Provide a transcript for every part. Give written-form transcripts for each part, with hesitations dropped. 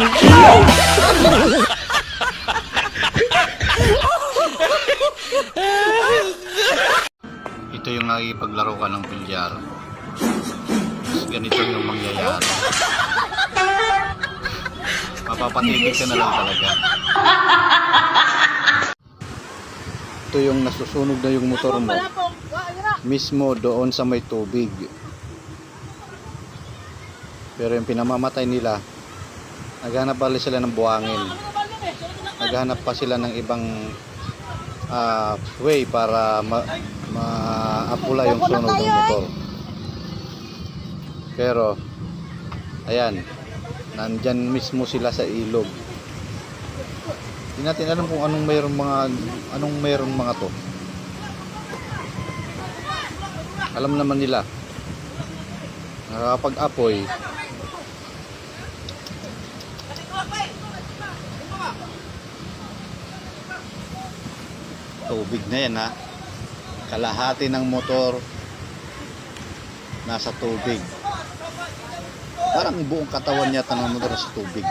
Ito yung nakikipaglaro ka ng bilyar. Ganito yung mangyayari. Mapapatigil ka na lang talaga. Ito yung nasusunog na yung motor mo. Mismo doon sa may tubig. Pero yung pinamamatay nila, naghanap pa sila ng buhangin. Naghanap pa sila ng ibang way para maapula yung sunog ng motor. Pero ayan, nandyan mismo sila sa ilog. Hindi natin alam kung anong mayroong mga to. Alam naman nila nakakapag-apoy. Tubig na yan, ha. Kalahati ng motor nasa tubig. Parang buong katawan yata ng motor sa tubig.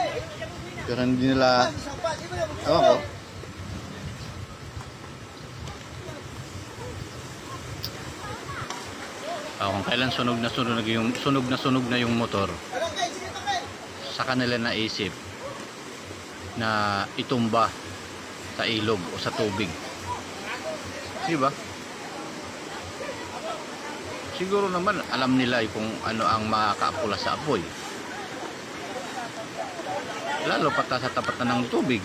Pero hindi nila, ewan ko, kung kailan sunog na yung motor, sa kanila naisip na itumba sa ilog o sa tubig. Diba? Siguro naman alam nila kung ano ang makakaapula sa apoy. Lalo pata sa tapat na ng tubig.